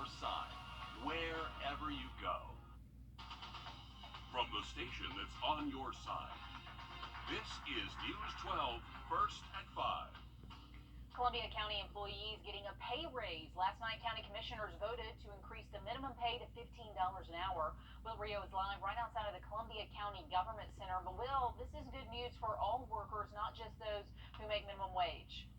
your side, wherever you go. From the station that's on your side, this is News 12, First at 5. Columbia County employees getting a pay raise. Last night, county commissioners voted to increase the minimum pay to $15 an hour. Wrdw is live right outside of the Columbia County Government Center. But Will, this is good news for all workers, not just those who make minimum wage.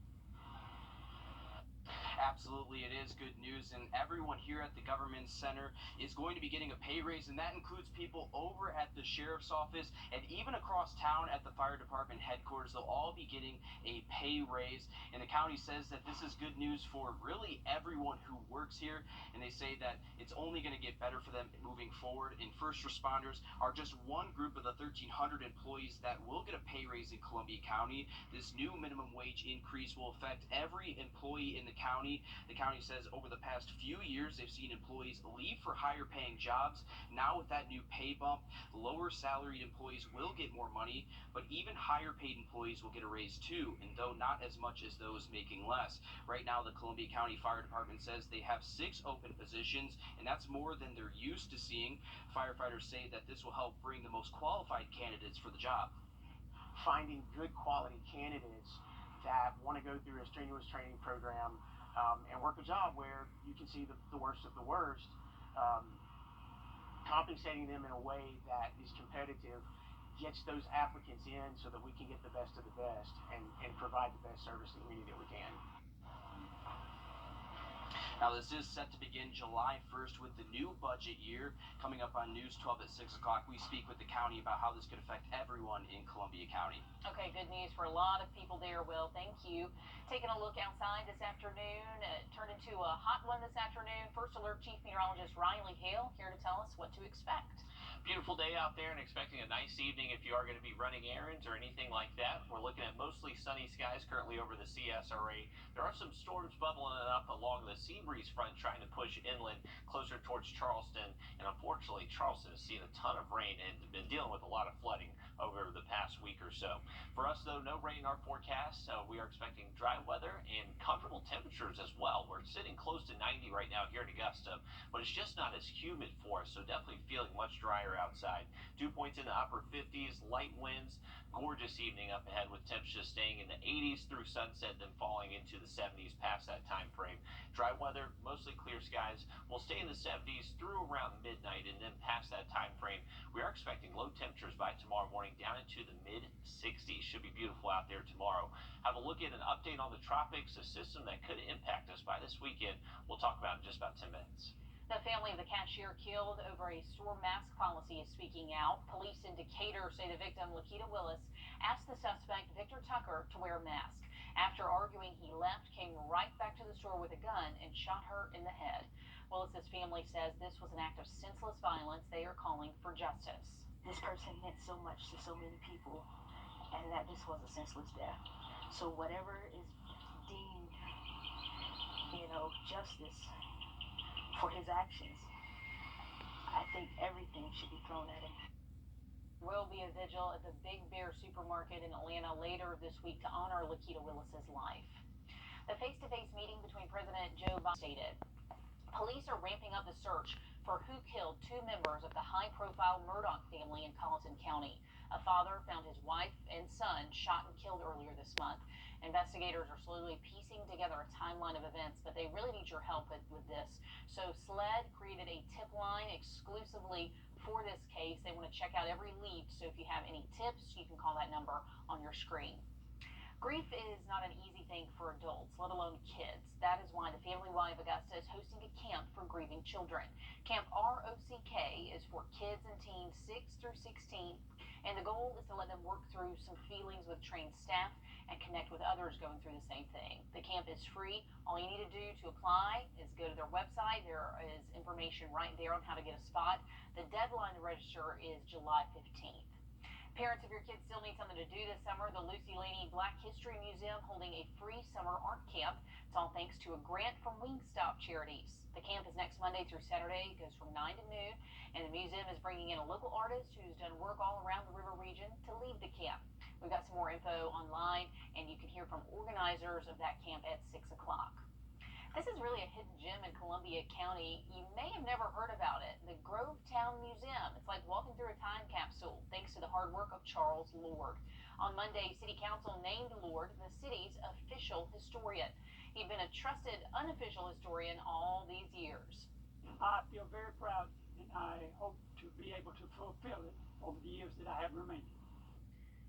Absolutely, it is good news, and everyone here at the Government Center is going to be getting a pay raise, and that includes people over at the Sheriff's Office and even across town at the Fire Department headquarters. They'll all be getting a pay raise, and the county says that this is good news for really everyone who works here, and they say that it's only going to get better for them moving forward. And first responders are just one group of the 1,300 employees that will get a pay raise in Columbia County. This new minimum wage increase will affect every employee in the county. The county says over the past few years, they've seen employees leave for higher paying jobs. Now with that new pay bump, lower salaried employees will get more money, but even higher paid employees will get a raise too, and though not as much as those making less. Right now, the Columbia County Fire Department says they have 6 open positions, and that's more than they're used to seeing. Firefighters say that this will help bring the most qualified candidates for the job. Finding good quality candidates that want to go through a strenuous training program and work a job where you can see the worst of the worst, compensating them in a way that is competitive, gets those applicants in so that we can get the best of the best and provide the best service to the community that we can. Now, this is set to begin July 1st with the new budget year. Coming up on News 12 at 6 o'clock, we speak with the county about how this could affect everyone in Columbia County. Okay, good news for a lot of people there, Will. Thank you. Taking a look outside this afternoon, turned into a hot one this afternoon. First Alert Chief Meteorologist Riley Hale here to tell us what to expect. Beautiful day out there and expecting a nice evening if you are going to be running errands or anything like that. We're looking at mostly sunny skies currently over the CSRA. There are some storms bubbling up along the sea breeze front trying to push inland closer towards Charleston. And unfortunately, Charleston has seen a ton of rain and been dealing with a lot of flooding over the past week or so. For us, though, no rain in our forecast. We are expecting dry weather and comfortable temperatures as well. We're sitting close to 90 right now here in Augusta, but it's just not as humid for us, so definitely feeling much drier outside. Dew points in the upper 50s, light winds, gorgeous evening up ahead with temperatures staying in the 80s through sunset, then falling into the 70s past that time frame. Dry weather, mostly clear skies, will stay in the 70s through around midnight, and then past that time frame, we are expecting low temperatures by tomorrow morning down into the mid 60s. Should be beautiful out there tomorrow. Have a look at an update on the tropics, a system that could impact us by this weekend. We'll talk about in just about 10 minutes. The family of the cashier killed over a store mask policy is speaking out. Police in Decatur say the victim, Lakita Willis, asked the suspect, Victor Tucker, to wear a mask. After arguing, he left, came right back to the store with a gun, and shot her in the head. Willis's family says this was an act of senseless violence. They are calling for justice. This person meant so much to so many people, and that this was a senseless death. So whatever is deemed, justice for his actions, I think everything should be thrown at him. Will be a vigil at the Big Bear supermarket in Atlanta later this week to honor Lakita Willis's life. The face-to-face meeting between President Joe Biden stated, police are ramping up the search for who killed 2 members of the high-profile Murdaugh family in Colleton County. A father found his wife and son shot and killed earlier this month. Investigators are slowly piecing together a timeline of events, but they really need your help with this. So SLED created a tip line exclusively for this case. They want to check out every lead, so if you have any tips, you can call that number on your screen. Grief is not an easy thing for adults, let alone kids. That is why the Family Y of Augusta is hosting a camp for grieving children. Camp ROCK is for kids and teens 6 through 16, and the goal is to let them work through some feelings with trained staff and connect with others going through the same thing. The camp is free. All you need to do to apply is go to their website. There is information right there on how to get a spot. The deadline to register is July 15th. Parents of your kids still need something to do this summer. The Lucy Laney Black History Museum holding a free summer art camp. It's all thanks to a grant from Wingstop Charities. The camp is next Monday through Saturday. It goes from 9 to noon, and the museum is bringing in a local artist who's done work all around the river region to lead the camp. We've got some more info online, and you can hear from organizers of that camp at 6 o'clock. This is really a hidden gem in Columbia County. You may have never heard about it. The Grovetown Museum. It's like walking through a time capsule thanks to the hard work of Charles Lord. On Monday, City Council named Lord the city's official historian. He'd been a trusted unofficial historian all these years. I feel very proud, and I hope to be able to fulfill it over the years that I have remaining.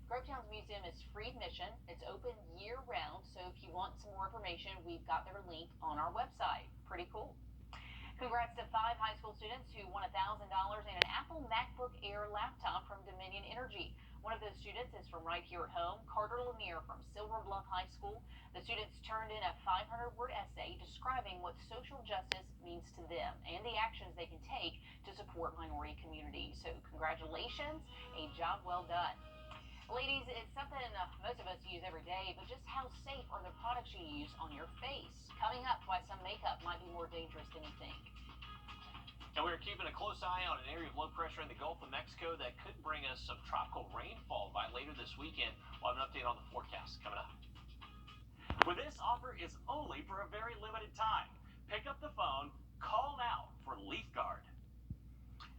Grovetown's museum is free admission. It's open year-round, so if you want some more information, we've got their link on our website. Pretty cool. Congrats to 5 high school students who won $1,000 and an Apple MacBook Air laptop from Dominion Energy. One of those students is from right here at home, Carter Lanier from Silver Bluff High School. The students turned in a 500-word essay describing what social justice means to them and the actions they can take to support minority communities. So congratulations, a job well done. Ladies, it's something most of us use every day, but just how safe are the products you use on your face? Coming up, why some makeup might be more dangerous than you think. And we're keeping a close eye on an area of low pressure in the Gulf of Mexico that could bring us some tropical rainfall by later this weekend. We'll have an update on the forecast coming up. Well, this offer is only for a very limited time. Pick up the phone, call now for Leaf Guard.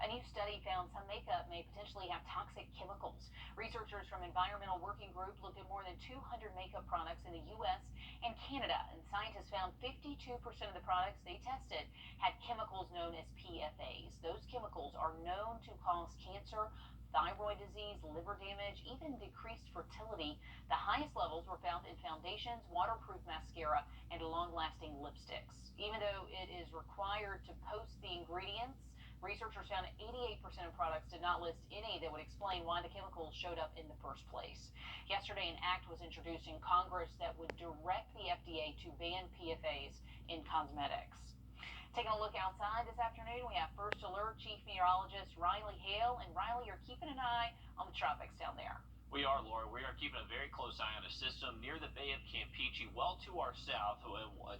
A new study found some makeup may potentially have toxic chemicals. Researchers from Environmental Working Group looked at more than 200 makeup products in the U.S. and Canada, and scientists found 52% of the products they tested had chemicals known as PFAs. Those chemicals are known to cause cancer, thyroid disease, liver damage, even decreased fertility. The highest levels were found in foundations, waterproof mascara, and long-lasting lipsticks. Even though it is required to post the ingredients, researchers found 88% of products did not list any that would explain why the chemicals showed up in the first place. Yesterday, an act was introduced in Congress that would direct the FDA to ban PFAs in cosmetics. Taking a look outside this afternoon, we have First Alert Chief Meteorologist Riley Hale. And Riley, you're keeping an eye on the tropics down there. We are, Laura. We are keeping a very close eye on a system near the Bay of Campeche, well to our south.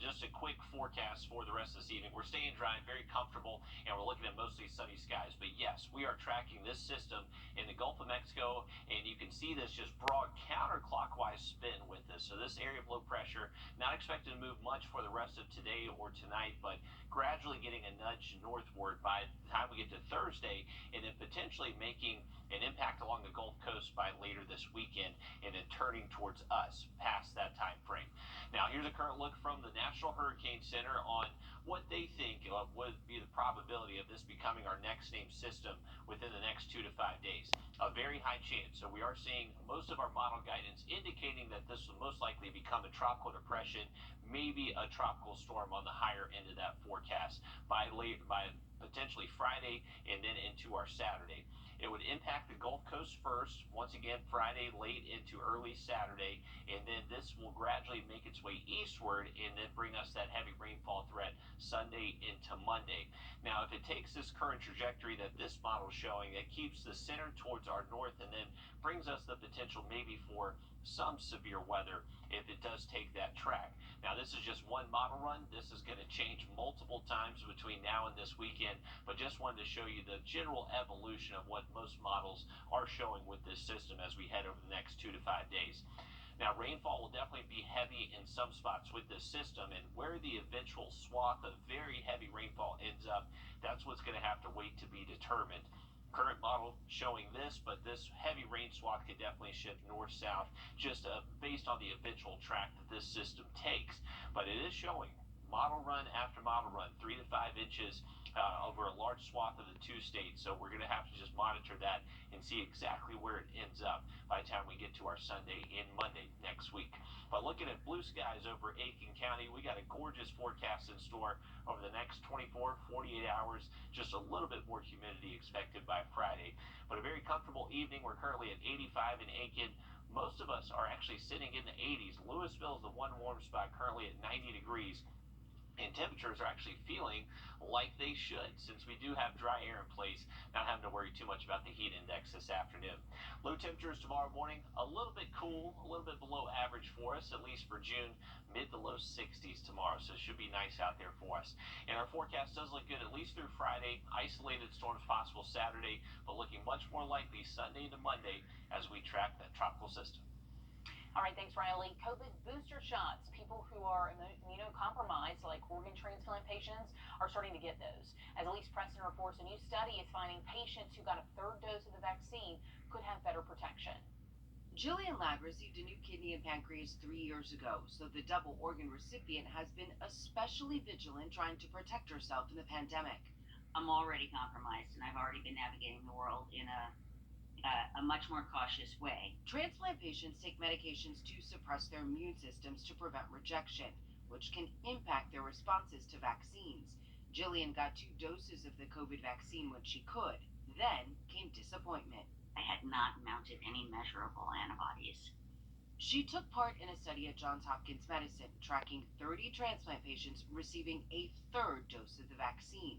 Just a quick forecast for the rest of this evening. We're staying dry, very comfortable, and we're looking at mostly sunny skies. But yes, we are tracking this system in the Gulf of Mexico, and you can see this just broad counterclockwise spin with this. So this area of low pressure, not expected to move much for the rest of today or tonight, but gradually getting a nudge northward by the time we get to Thursday, and then potentially making an impact along the Gulf Coast by later this weekend, and then turning towards us past that time frame. Now, here's a current look from the National Hurricane Center on what they think would be the probability of this becoming our next named system within the next 2 to 5 days. A very high chance. So we are seeing most of our model guidance indicating that this will most likely become a tropical depression, maybe a tropical storm on the higher end of that forecast by potentially Friday and then into our Saturday. It would impact the Gulf Coast first, once again Friday late into early Saturday, and then this will gradually make its way eastward and then bring us that heavy rainfall threat Sunday into Monday. Now, if it takes this current trajectory that this model is showing, that keeps the center towards our north and then brings us the potential maybe for some severe weather if it does take that track. Now, this is just one model run. This is going to change multiple times between now and this weekend, but just wanted to show you the general evolution of what most models are showing with this system as we head over the next 2 to 5 days. Now, rainfall will definitely be heavy in some spots with this system, and where the eventual swath of very heavy rainfall ends up, that's what's going to have to wait to be determined. Current model showing this, but this heavy rain swath could definitely shift north-south just based on the eventual track that this system takes. But it is showing model run after model run, 3 to 5 inches over a large swath of the 2 states. So we're going to have to just monitor that and see exactly where it ends up by the time we get to our Sunday and Monday next week. But looking at blue skies over Aiken County, we got a gorgeous forecast in store over the next 24, 48 hours. Just a little bit more humidity expected by Friday, but a very comfortable evening. We're currently at 85 in Aiken. Most of us are actually sitting in the 80s. Louisville is the one warm spot, currently at 90 degrees. And temperatures are actually feeling like they should, since we do have dry air in place, not having to worry too much about the heat index this afternoon. Low temperatures tomorrow morning, a little bit cool, a little bit below average for us, at least for June, mid to low 60s tomorrow, so it should be nice out there for us. And our forecast does look good at least through Friday. Isolated storms possible Saturday, but looking much more likely Sunday to Monday as we track that tropical system. All right, thanks, Riley. COVID booster shots. People who are immunocompromised, like organ transplant patients, are starting to get those. As Elise Preston reports, a new study is finding patients who got a third dose of the vaccine could have better protection. Jillian Ladd received a new kidney and pancreas 3 years ago, so the double organ recipient has been especially vigilant trying to protect herself in the pandemic. I'm already compromised, and I've already been navigating the world in a much more cautious way. Transplant patients take medications to suppress their immune systems to prevent rejection, which can impact their responses to vaccines. Jillian got 2 doses of the COVID vaccine when she could. Then came disappointment. I had not mounted any measurable antibodies. She took part in a study at Johns Hopkins Medicine, tracking 30 transplant patients receiving a third dose of the vaccine.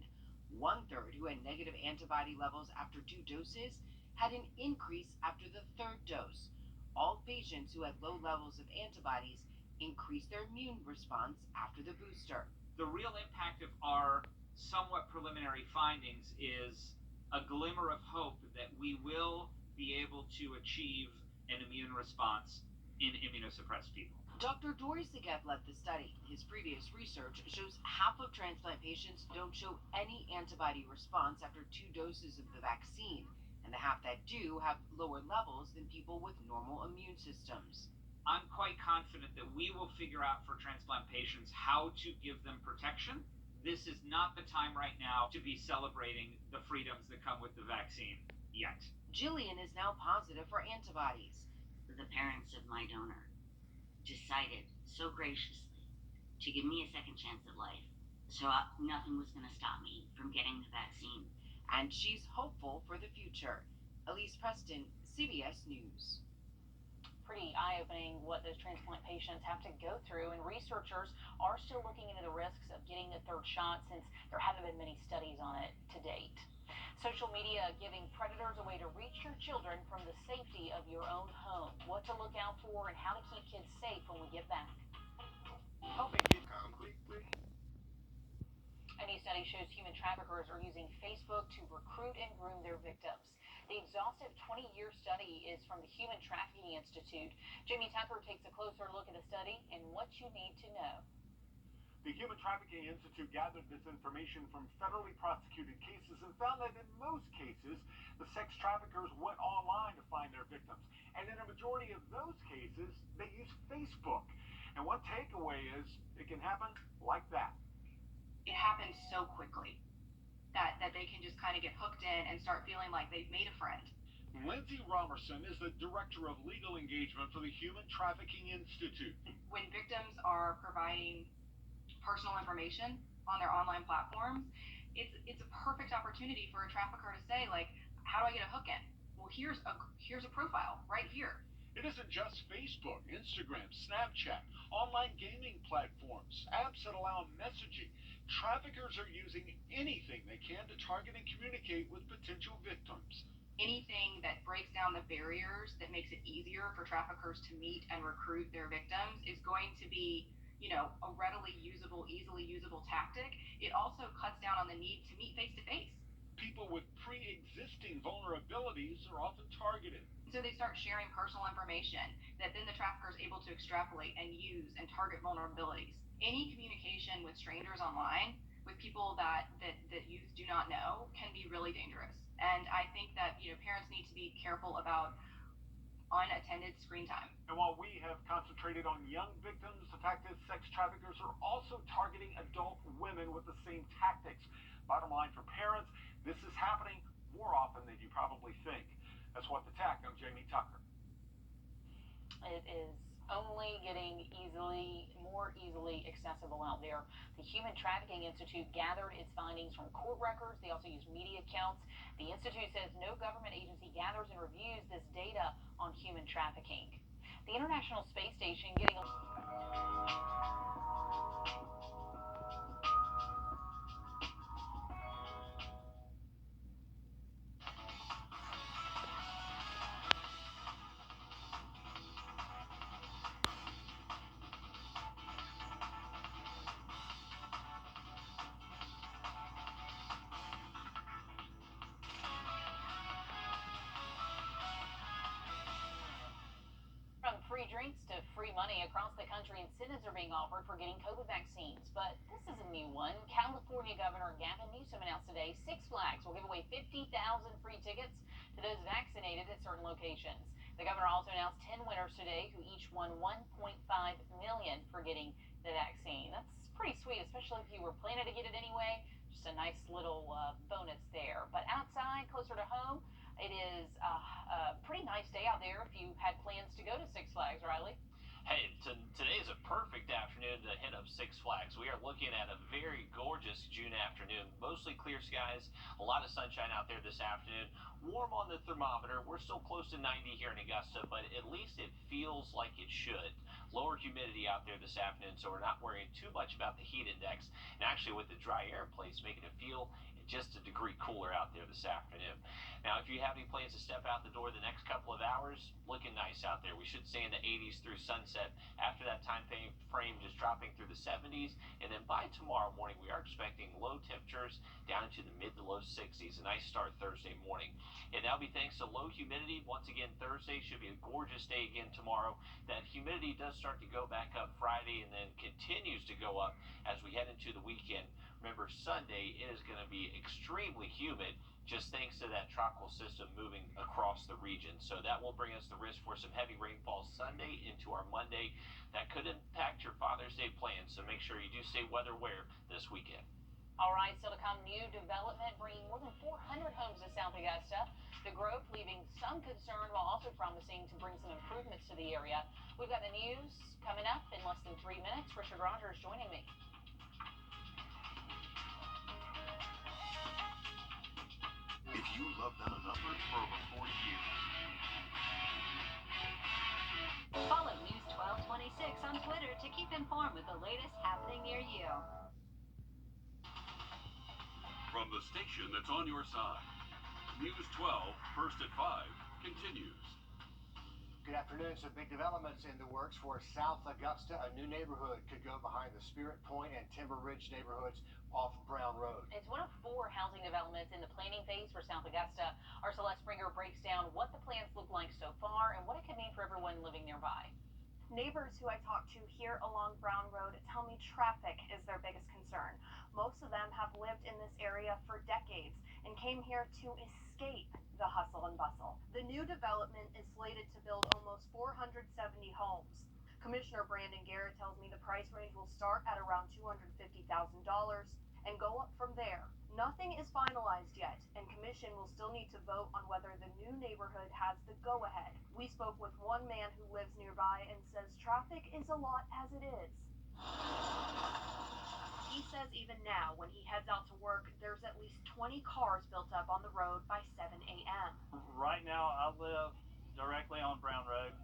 1/3 who had negative antibody levels after 2 doses had an increase after the 3rd dose. All patients who had low levels of antibodies increased their immune response after the booster. The real impact of our somewhat preliminary findings is a glimmer of hope that we will be able to achieve an immune response in immunosuppressed people. Dr. Dory Segev led the study. His previous research shows half of transplant patients don't show any antibody response after 2 doses of the vaccine, and the half that do have lower levels than people with normal immune systems. I'm quite confident that we will figure out for transplant patients how to give them protection. This is not the time right now to be celebrating the freedoms that come with the vaccine yet. Jillian is now positive for antibodies. The parents of my donor decided so graciously to give me a second chance at life, so nothing was going to stop me from getting the vaccine. And she's hopeful for the future. Elise Preston, CBS News. Pretty eye-opening what those transplant patients have to go through, and researchers are still looking into the risks of getting the third shot since there haven't been many studies on it to date. Social media giving predators a way to reach your children from the safety of your own home. What to look out for and how to keep kids safe when we get back. A new study shows human traffickers are using Facebook to recruit and groom their victims. The exhaustive 20-year study is from the Human Trafficking Institute. Jamie Tucker takes a closer look at the study and what you need to know. The Human Trafficking Institute gathered this information from federally prosecuted cases and found that in most cases, the sex traffickers went online to find their victims. And in a majority of those cases, they use Facebook. And one takeaway is it can happen like that. It happens so quickly that they can just kind of get hooked in and start feeling like they've made a friend. Lindsay Romerson is the Director of Legal Engagement for the Human Trafficking Institute. When victims are providing personal information on their online platforms, it's a perfect opportunity for a trafficker to say, like, how do I get a hook in? Well, here's a profile right here. It isn't just Facebook, Instagram, Snapchat, online gaming platforms, apps that allow messaging. Traffickers are using anything they can to target and communicate with potential victims. Anything that breaks down the barriers that makes it easier for traffickers to meet and recruit their victims is going to be, a readily usable, easily usable tactic. It also cuts down on the need to meet face to face. People with pre-existing vulnerabilities are often targeted. So they start sharing personal information that then the trafficker is able to extrapolate and use and target vulnerabilities. Any communication with strangers online, with people that youth do not know, can be really dangerous. And I think that parents need to be careful about unattended screen time. And while we have concentrated on young victims, the fact is sex traffickers are also targeting adult women with the same tactics. Bottom line for parents, this is happening more often than you probably think. That's What the Tech. I'm Jamie Tucker. It is only getting more easily accessible out there. The Human Trafficking Institute gathered its findings from court records. They also use media accounts. The Institute says no government agency gathers and reviews this data on human trafficking. The International Space Station getting free drinks to free money across the country, incentives are being offered for getting COVID vaccines. But this is a new one. California Governor Gavin Newsom announced today Six Flags will give away 50,000 free tickets to those vaccinated at certain locations. The governor also announced 10 winners today who each won $1.5 million for getting the vaccine. That's pretty sweet, especially if you were planning to get it anyway. Just a nice little bonus there. But outside, closer to home, it is a pretty nice day out there if you had plans to go to Six Flags, Riley. Hey, today is a perfect afternoon to hit up Six Flags. We are looking at a very gorgeous June afternoon. Mostly clear skies, a lot of sunshine out there this afternoon. Warm on the thermometer. We're still close to 90 here in Augusta, but at least it feels like it should. Lower humidity out there this afternoon, so we're not worrying too much about the heat index. And actually, with the dry air in place, making it feel just a degree cooler out there this afternoon. Now, if you have any plans to step out the door the next couple of hours, looking nice out there. We should stay in the 80s through sunset. After that time frame, just dropping through the 70s. And then by tomorrow morning, we are expecting low temperatures down into the mid to low 60s. A nice start Thursday morning. And that'll be thanks to low humidity. Once again, Thursday should be a gorgeous day again tomorrow. That humidity does start to go back up Friday and then continues to go up as we head into the weekend. Remember, Sunday it is going to be extremely humid, just thanks to that tropical system moving across the region. So that will bring us the risk for some heavy rainfall Sunday into our Monday. That could impact your Father's Day plans, so make sure you do stay weather aware this weekend. All right, still to come, new development bringing more than 400 homes to South Augusta. The growth leaving some concern while also promising to bring some improvements to the area. We've got the news coming up in less than 3 minutes. Richard Rogers joining me. If you love that number for over 40 years. Follow News 1226 on Twitter to keep informed with the latest happening near you. From the station that's on your side, News 12, first at 5, continues. Good afternoon. Some big developments in the works for South Augusta. A new neighborhood could go behind the Spirit Point and Timber Ridge neighborhoods off Brown Road. It's one of 4 housing developments in the planning phase for South Augusta. Our Celeste Springer breaks down what the plans look like so far and what it could mean for everyone living nearby. Neighbors who I talked to here along Brown Road tell me traffic is their biggest concern. Most of them have lived in this area for decades and came here to escape the hustle and bustle. The new development is slated to build almost 470 homes. Commissioner Brandon Garrett tells me the price range will start at around $250,000 and go up from there. Nothing is finalized yet, and Commission will still need to vote on whether the new neighborhood has the go-ahead. We spoke with one man who lives nearby and says traffic is a lot as it is. He says even now, when he heads out to work, there's at least 20 cars built up on the road by 7 a.m. Right now, I live directly on Brown Road.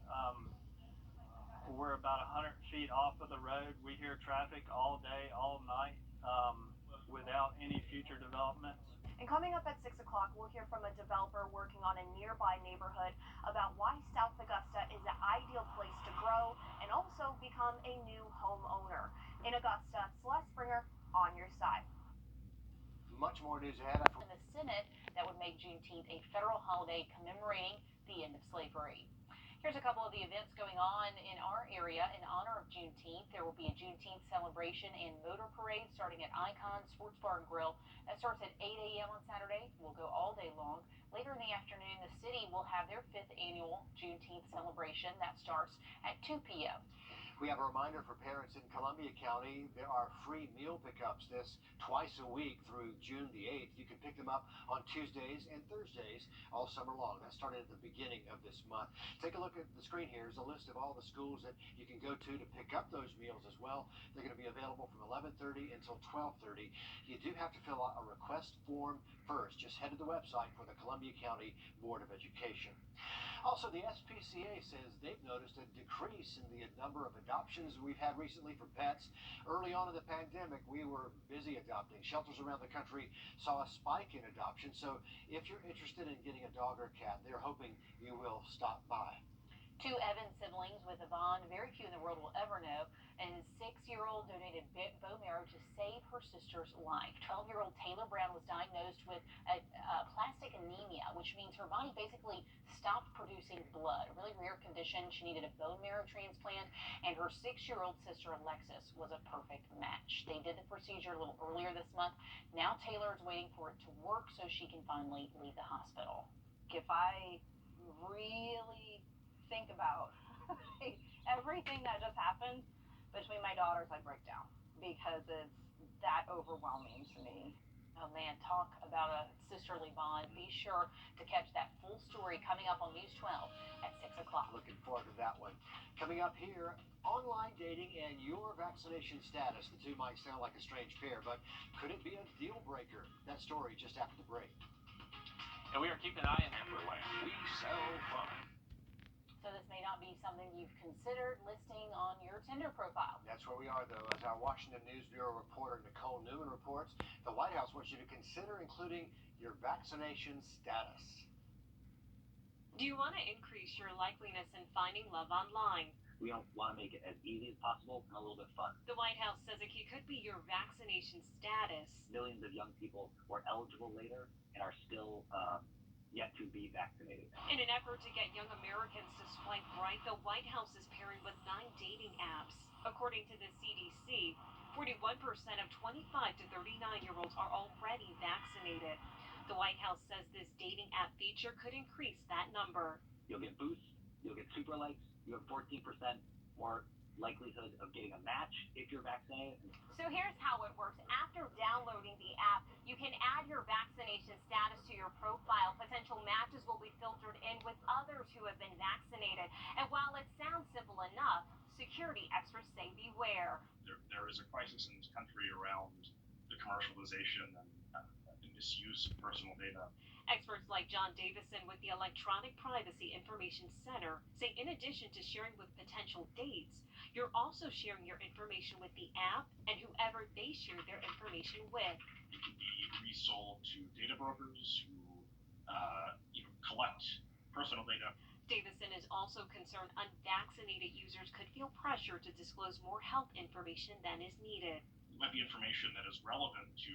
We're about 100 feet off of the road. We hear traffic all day, all night, without any future developments. And coming up at 6 o'clock, we'll hear from a developer working on a nearby neighborhood about why South Augusta is an ideal place to grow and also become a new homeowner. In Augusta, Celeste Springer, on your side. Much more news ahead. In the Senate, that would make Juneteenth a federal holiday commemorating the end of slavery. Here's a couple of the events going on in our area in honor of Juneteenth. There will be a Juneteenth celebration and motor parade starting at Icon Sports Bar and Grill. That starts at 8 a.m. on Saturday. We'll go all day long. Later in the afternoon, the city will have their 5th annual Juneteenth celebration. That starts at 2 p.m. We have a reminder for parents in Columbia County. There are free meal pickups twice a week through June the 8th. You can pick them up on Tuesdays and Thursdays all summer long. That started at the beginning of this month. Take a look at the screen here. There's a list of all the schools that you can go to pick up those meals as well. They're going to be available from 11:30 until 12:30. You do have to fill out a request form first. Just head to the website for the Columbia County Board of Education. Also, the SPCA says they've noticed a decrease in the number of adoptions we've had recently for pets. Early on in the pandemic, we were busy adopting. Shelters around the country saw a spike in adoption. So if you're interested in getting a dog or cat, they're hoping you will stop by. 2 Evans siblings with a bond very few in the world will ever know, and his 6-year-old donated bone marrow to save her sister's life. 12-year-old Taylor Brown was diagnosed with a plastic anemia, which means her body basically stopped stopped producing blood, a really rare condition. She needed a bone marrow transplant, and her 6-year-old sister Alexis was a perfect match. They did the procedure a little earlier this month. Now Taylor is waiting for it to work so she can finally leave the hospital. If I really think about everything that just happened between my daughters, I break down because it's that overwhelming to me. Oh man, talk about a sisterly bond. Be sure to catch that full story coming up on News 12 at 6 o'clock. Looking forward to that one. Coming up here, online dating and your vaccination status. The two might sound like a strange pair, but could it be a deal breaker? That story just after the break. And we are keeping an eye on Timberland. We sell fun. So this may not be something you've considered listing on your Tinder profile. That's where we are, though. As our Washington News Bureau reporter Nicole Newman reports, the White House wants you to consider including your vaccination status. Do you want to increase your likeliness in finding love online? We don't want to make it as easy as possible and a little bit fun. The White House says it could be your vaccination status. Millions of young people were eligible later and are still yet to be vaccinated. In an effort to get young Americans to swipe right, the White House is pairing with 9 dating apps. According to the CDC, 41% of 25 to 39-year-olds are already vaccinated. The White House says this dating app feature could increase that number. You'll get boosts, you'll get super likes, you have 14% more likelihood of getting a match if you're vaccinated. So here's how it works. After downloading the app, you can add your vaccination status to your profile. Potential matches will be filtered in with others who have been vaccinated. And while it sounds simple enough, security experts say beware. There is a crisis in this country around the commercialization and misuse of personal data. Experts like John Davison with the Electronic Privacy Information Center say in addition to sharing with potential dates, you're also sharing your information with the app and whoever they share their information with. It can be resold to data brokers who collect personal data. Davison is also concerned unvaccinated users could feel pressure to disclose more health information than is needed. It might be information that is relevant to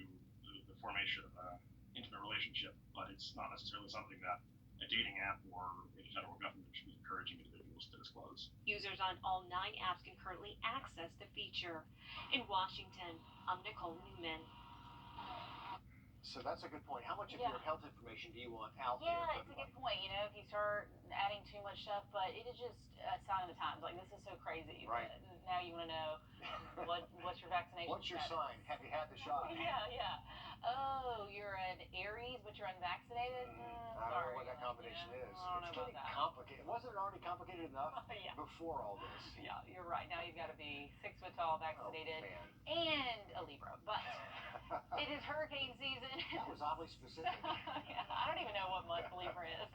the formation of an intimate relationship, but it's not necessarily something that a dating app or a federal government should be encouraging individuals to disclose. Users on all 9 apps can currently access the feature. In Washington, I'm Nicole Newman. So that's a good point. How much of your health information do you want out there? Yeah, it's a good point. You know, if you start adding too much stuff, but it is just a sign of the times. Like, this is so crazy. Right. Now you want to know what's your vaccination What's your status? sign? Have you had the shot? Yeah. Oh, you're an Aries, but you're unvaccinated? I don't know what that combination is. I don't know It's about getting that. complicated. Wasn't it already complicated enough before all this? Yeah, you're right. Now you've got to be 6 foot tall, vaccinated, Oh, and a Libra. But it is hurricane season. That was oddly specific. Yeah, I don't even know what month Libra is.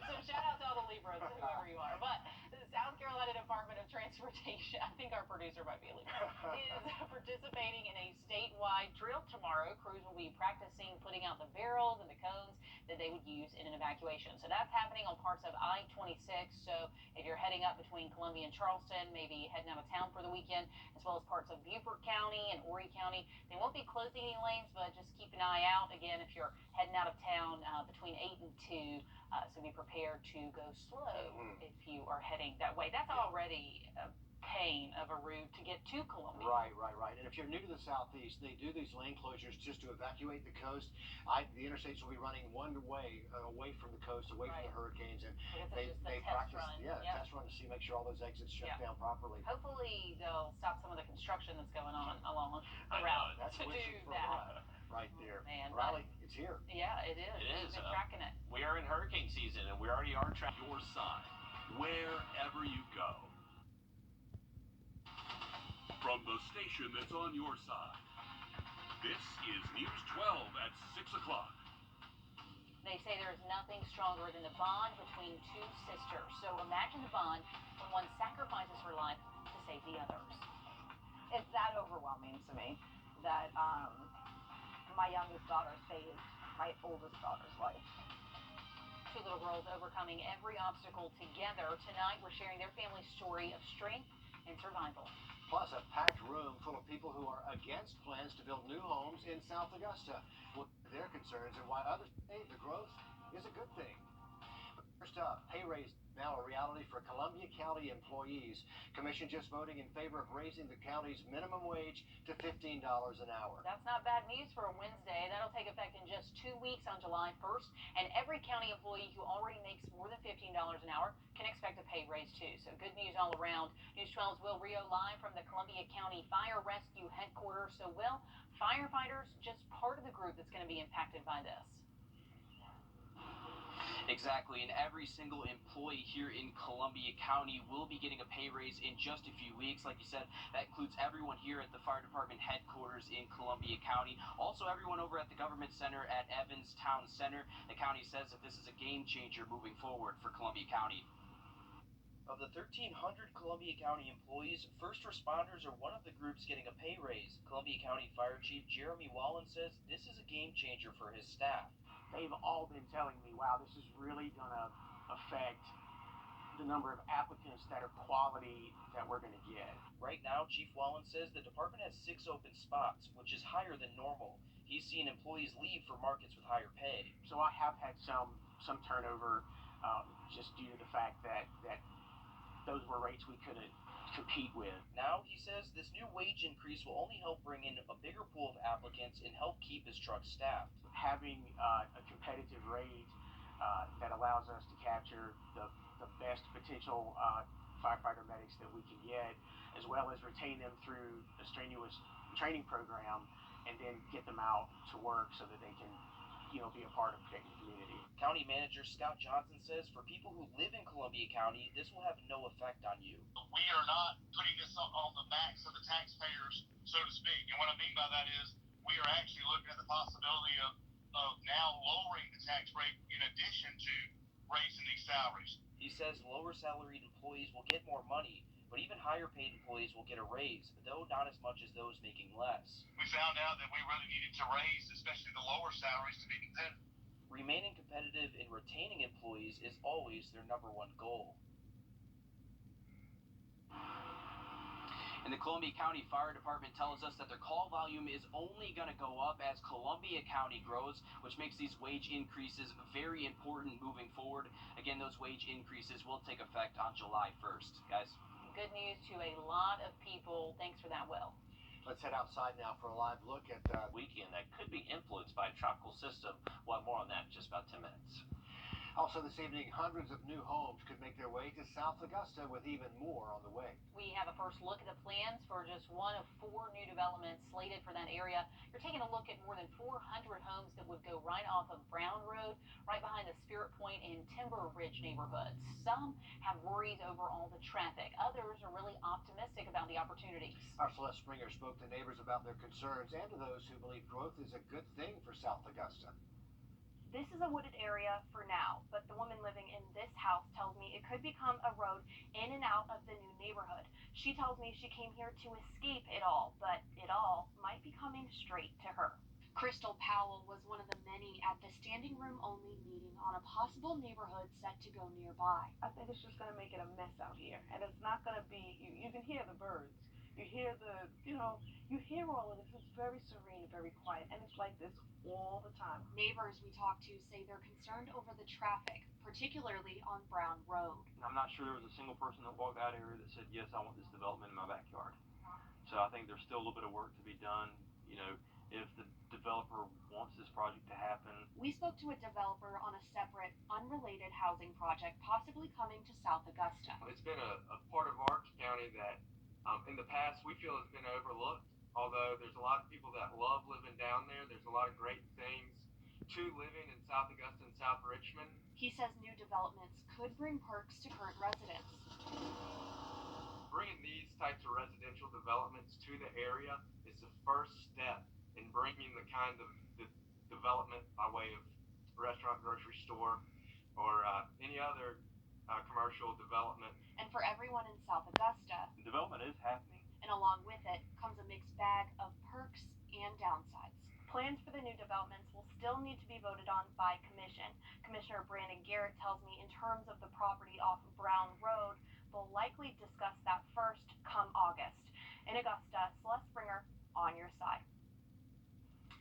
So shout out to all the Libras, whoever you are. But the South Carolina Department of Transportation, I think our producer might be a Libra, is participating in a statewide drill tomorrow. Crews will be practicing putting out the barrels and the cones that they would use in an evacuation. So that's happening on parts of I-26. So if you're heading up between Columbia and Charleston, maybe heading out of town for the weekend, as well as parts of Beaufort County and Horry County, they won't be closing any lanes, but just keep an eye out. Again, if you're heading out of town between 8 and 2, so be prepared to go slow if you are heading that way. That's already a pain of a route to get to Columbia. Right. And if you're new to the Southeast, they do these lane closures just to evacuate the coast. The interstates will be running one way away from the coast, away from the hurricanes, and they practice test run to see, make sure all those exits shut down properly. Hopefully they'll stop some of the construction that's going on along the route That's to do wishing for that. Right there. Man, Riley, it's here. Yeah, it is. It is. We've been tracking it. We are in hurricane season, and we already are tracking your side wherever you go. From the station that's on your side, this is News 12 at 6 o'clock. They say there's nothing stronger than the bond between two sisters. So imagine the bond when one sacrifices her life to save the others. It's that overwhelming to me that my youngest daughter saved my oldest daughter's life. 2 little girls overcoming every obstacle together. Tonight, we're sharing their family story of strength and survival. Plus, a packed room full of people who are against plans to build new homes in South Augusta. With their concerns and why others say the growth is a good thing. First up, pay raise now a reality for Columbia County employees. Commission just voting in favor of raising the county's minimum wage to $15 an hour. That's not bad news for a Wednesday. That'll take effect in just 2 weeks on July 1st, and every county employee who already makes more than $15 an hour can expect a pay raise too. So good news all around. News 12's Will Rio live from the Columbia County Fire Rescue Headquarters. So Will, firefighters just part of the group that's going to be impacted by this. Exactly, and every single employee here in Columbia County will be getting a pay raise in just a few weeks. Like you said, that includes everyone here at the fire department headquarters in Columbia County. Also, everyone over at the government center at Evans Town Center. The county says that this is a game changer moving forward for Columbia County. Of the 1,300 Columbia County employees, first responders are one of the groups getting a pay raise. Columbia County Fire Chief Jeremy Wallen says this is a game changer for his staff. They've all been telling me, wow, this is really going to affect the number of applicants that are quality that we're going to get. Right now, Chief Wallen says the department has 6 open spots, which is higher than normal. He's seen employees leave for markets with higher pay. So I have had some turnover just due to the fact that those were rates we couldn't compete with. Now, he says this new wage increase will only help bring in a bigger pool of applicants and help keep his truck staffed. Having a competitive rate that allows us to capture the best potential firefighter medics that we can get, as well as retain them through a strenuous training program, and then get them out to work so that they can, be a part of protecting the community. County Manager Scott Johnson says for people who live in Columbia County, this will have no effect on you. We are not putting this on the backs of the taxpayers, so to speak. And what I mean by that is we are actually looking at the possibility of now lowering the tax rate in addition to raising these salaries. He says lower salaried employees will get more money, but even higher paid employees will get a raise, though not as much as those making less. We found out that we really needed to raise, especially the lower salaries, to be competitive. Remaining competitive and retaining employees is always their #1 goal. And the Columbia County Fire Department tells us that their call volume is only going to go up as Columbia County grows, which makes these wage increases very important moving forward. Again, those wage increases will take effect on July 1st. Guys? Good news to a lot of people. Thanks for that, Will. Let's head outside now for a live look at weekend that could be influenced by a tropical system. We'll have more on that in just about 10 minutes. Also this evening, hundreds of new homes could make their way to South Augusta, with even more on the way. We have a first look at the plans for just one of 4 new developments slated for that area. You're taking a look at more than 400 homes that would go right off of Brown Road, right behind the Spirit Point and Timber Ridge neighborhoods. Some have worries over all the traffic. Others are really optimistic about the opportunities. Our Celeste Springer spoke to neighbors about their concerns and to those who believe growth is a good thing for South Augusta. This is a wooded area for now, but the woman living in this house tells me it could become a road in and out of the new neighborhood. She tells me she came here to escape it all, but it all might be coming straight to her. Crystal Powell was one of the many at the standing room only meeting on a possible neighborhood set to go nearby. I think it's just going to make it a mess out here, and it's not going to be, you can hear the birds. You hear you hear all of this. It's very serene, very quiet, and it's like this all the time. Neighbors we talked to say they're concerned over the traffic, particularly on Brown Road. I'm not sure there was a single person that walked that area that said, yes, I want this development in my backyard. So I think there's still a little bit of work to be done. If the developer wants this project to happen. We spoke to a developer on a separate, unrelated housing project possibly coming to South Augusta. It's been a part of Orange County that in the past we feel has been overlooked. Although there's a lot of people that love living down there, there's a lot of great things to living in South Augusta and South Richmond. He says new developments could bring perks to current residents. Bringing these types of residential developments to the area is the first step in bringing the kind of development by way of restaurant, grocery store, or any other commercial development. And for everyone in South Augusta, development is happening. And along with it comes a mixed bag of perks and downsides. Plans for the new developments will still need to be voted on by commission. Commissioner Brandon Garrett tells me in terms of the property off Brown Road, they'll likely discuss that first come August. In Augusta, Celeste Springer, on your side.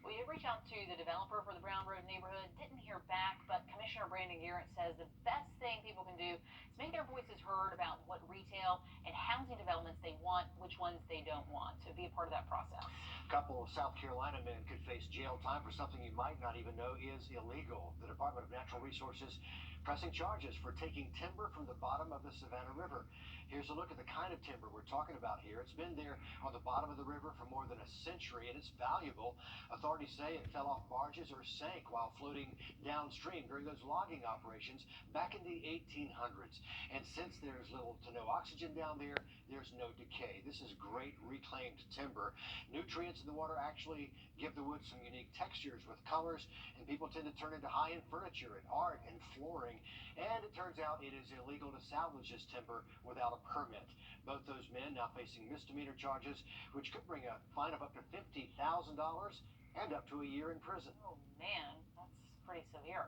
We did reach out to the developer for the Brown Road neighborhood, didn't hear back, but Commissioner Commissioner Brandon Garrett says the best thing people can do is make their voices heard about what retail and housing developments they want, which ones they don't want. So be a part of that process. A couple of South Carolina men could face jail time for something you might not even know is illegal. The Department of Natural Resources pressing charges for taking timber from the bottom of the Savannah River. Here's a look at the kind of timber we're talking about here. It's been there on the bottom of the river for more than a century, and it's valuable. Authorities say it fell off barges or sank while floating downstream during those logging operations back in the 1800s. And since there's little to no oxygen down there, there's no decay. This is great reclaimed timber. Nutrients in the water actually give the wood some unique textures with colors, and people tend to turn into high-end furniture and art and flooring. And it turns out it is illegal to salvage this timber without a permit. Both those men now facing misdemeanor charges, which could bring a fine of up to $50,000 and up to a year in prison. Oh man, that's pretty severe.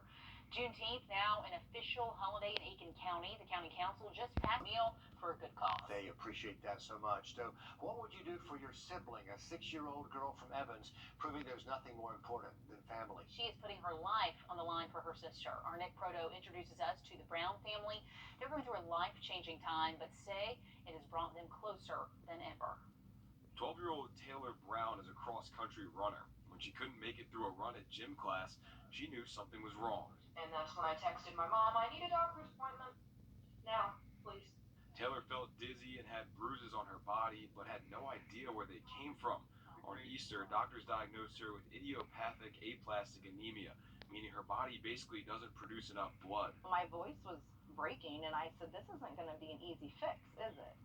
Juneteenth now an official holiday in Aiken County. The county council just passed a meal for a good cause. They appreciate that so much. So what would you do for your sibling, a 6-year-old girl from Evans, proving there's nothing more important than family? She is putting her life on the line for her sister. Our Nick Proto introduces us to the Brown family. They're going through a life-changing time, but say it has brought them closer than ever. 12-year-old Taylor Brown is a cross-country runner. When she couldn't make it through a run at gym class, she knew something was wrong. And that's when I texted my mom, I need a doctor's appointment now, please. Taylor felt dizzy and had bruises on her body, but had no idea where they came from. On Easter, doctors diagnosed her with idiopathic aplastic anemia, meaning her body basically doesn't produce enough blood. My voice was breaking, and I said, this isn't going to be an easy fix, is it?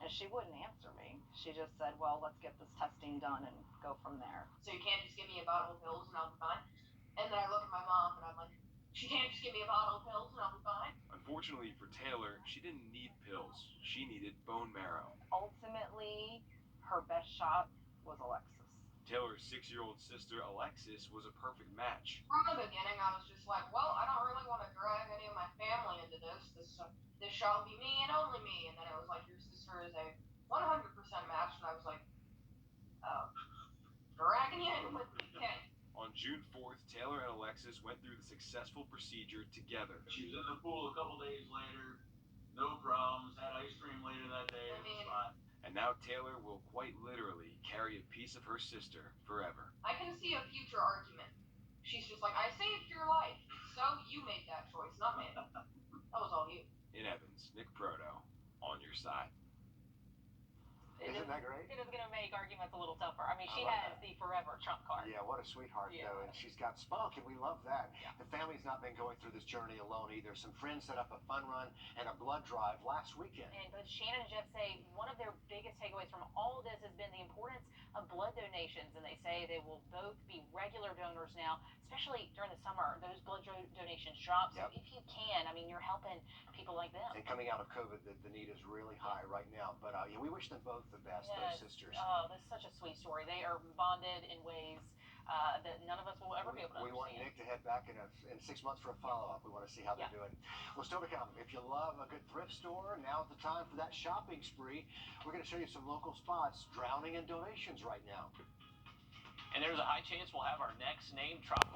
And she wouldn't answer me. She just said, well, let's get this testing done and go from there. So you can't just give me a bottle of pills and I'll be fine? And then I look at my mom and I'm like, she can't just give me a bottle of pills and I'll be fine? Unfortunately for Taylor, she didn't need pills. She needed bone marrow. Ultimately, her best shot was Alexis. Taylor's 6-year-old sister, Alexis, was a perfect match. From the beginning, I was just like, well, I don't really want to drag any of my family into this. This shall be me and only me. And then it was like, your sister is a 100% match. And I was like, oh, dragging you in with me. Okay. On June 4th, Taylor and Alexis went through the successful procedure together. She was in the pool a couple days later, no problems, had ice cream later that day, it was fine. And now Taylor will quite literally carry a piece of her sister forever. I can see a future argument. She's just like, I saved your life, so you made that choice, not me. That was all you. In Evans, Nick Proto, on your side. Isn't that great? It is going to make arguments a little tougher. I mean, she has the forever trump card. Yeah, what a sweetheart, though. And she's got spunk, and we love that. Yeah. The family's not been going through this journey alone either. Some friends set up a fun run and a blood drive last weekend. And both Shannon and Jeff say one of their biggest takeaways from all of this has been the importance of blood donations. And they say they will both be regular donors now, especially during the summer. Those blood donations drop. So if you can, I mean, you're helping people like them. And coming out of COVID, the need is really high right now. But yeah, we wish them both the best, those sisters. Oh, this is such a sweet story. They are bonded in ways that none of us will ever be able to understand. We want Nick to head back in 6 months for a follow-up. We want to see how they're doing. Well, still to come. If you love a good thrift store, now's the time for that shopping spree. We're going to show you some local spots drowning in donations right now. And there's a high chance we'll have our next named tropical